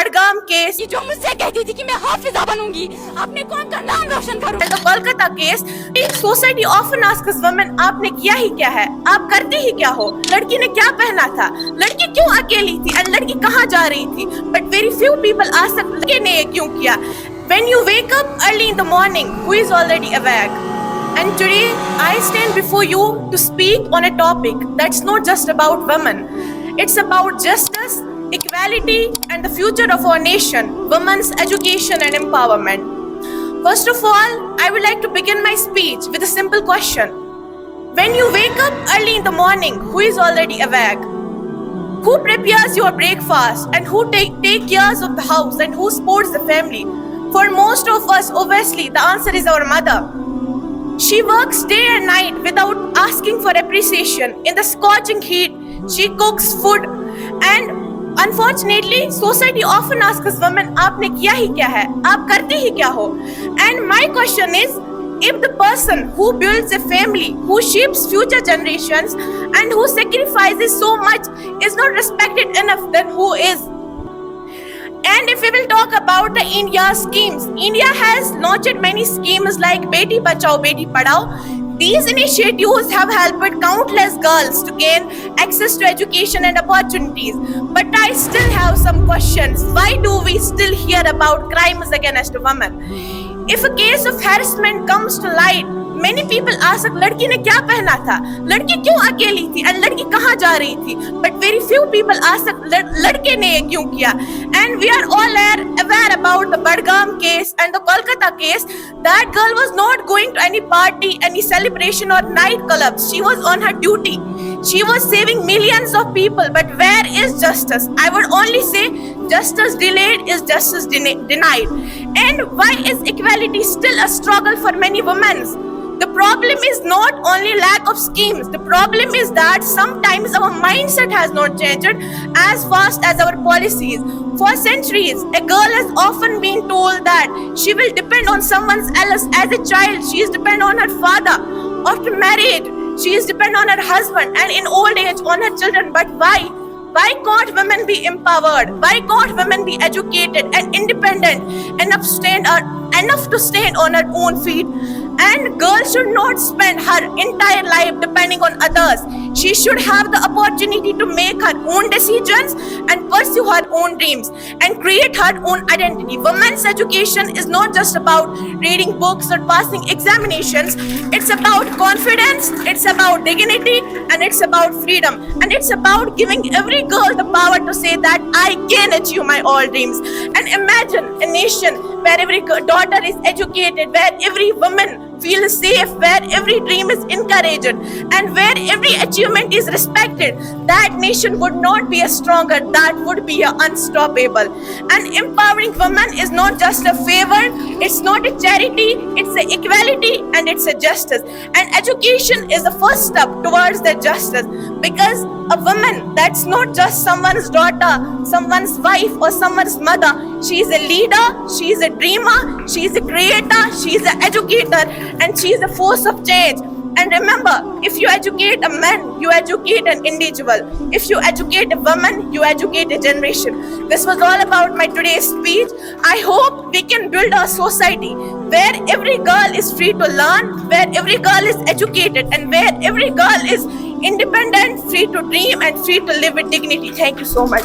Budgam case, जो मुझसे कहती थी कि मैं हाफिजा बनूंगी, अपने कौम का नाम रोशन करूंगी, the Kolkata case, society often asks women आपने किया ही क्या है, आप करते ही क्या हो, लड़की ने क्या पहना था, लड़की क्यों अकेली थी और लड़की कहाँ जा रही थी, but very few people ask लड़के ने ये क्यों किया. When you wake up early in the morning, who is already awake? And today I stand before you to speak on a topic that's not just about women. It's about justice, equality and the future of our nation, women's education and empowerment. First of all, I would like to begin my speech with a simple question. When you wake up early in the morning, who is already awake? Who prepares your breakfast and who take care of the house and who supports the family? For most of us, obviously, the answer is our mother. She works day and night without asking for appreciation. In the scorching heat, she cooks food and unfortunately, society often asks women, "आपने किया ही क्या है? आप करते ही क्या हो?" And my question is, if the person who builds a family, who shapes future generations and who sacrifices so much is not respected enough, then who is? And if we will talk about the India schemes, India has launched many schemes like Beti Bachao, Beti Padhao. These initiatives have helped countless girls to gain access to education and opportunities. But I still have some questions. Why do we still hear about crimes against women? If a case of harassment comes to light, many people ask, लड़की ने क्या पहना था, लड़की क्यों अकेली थी और लड़की कहाँ जा रही थी, but very few people ask, लड़के ने ये क्यों किया. And we are all aware about the Badgam case and the Kolkata case. That girl was not going to any party, any celebration or night clubs. She was on her duty. She was saving millions of people. But where is justice? I would only say justice delayed is justice denied. And why is equality still a struggle for many women? The problem is not only lack of schemes. The problem is that sometimes our mindset has not changed as fast as our policies. For centuries, a girl has often been told that she will depend on someone else. As a child, she is dependent on her father. After marriage, she is dependent on her husband, and in old age on her children. But why? Why can't women be empowered? Why can't women be educated and independent enough to stand on her own feet? And girls should not spend her entire life depending on others. She should have the opportunity to make her own decisions and pursue her own dreams and create her own identity. Women's education is not just about reading books or passing examinations. It's about confidence, it's about dignity, and it's about freedom. And it's about giving every girl the power to say that I can achieve my all dreams. And imagine a nation where every daughter is educated, where every woman feels safe, where every dream is encouraged, and where every achievement is respected. That nation would not be a stronger, that would be a unstoppable. And empowering women is not just a favor, it's not a charity, it's a equality and it's a justice. And education is the first step towards that justice, because a woman, that's not just someone's daughter, someone's wife or someone's mother. She is a leader, she is a dreamer, she is a creator, she is an educator, and she is a force of change. And remember, if you educate a man, you educate an individual. If you educate a woman, you educate a generation. This was all about my today's speech. I hope we can build a society where every girl is free to learn, where every girl is educated, and where every girl is independent, free to dream, and free to live with dignity. Thank you so much.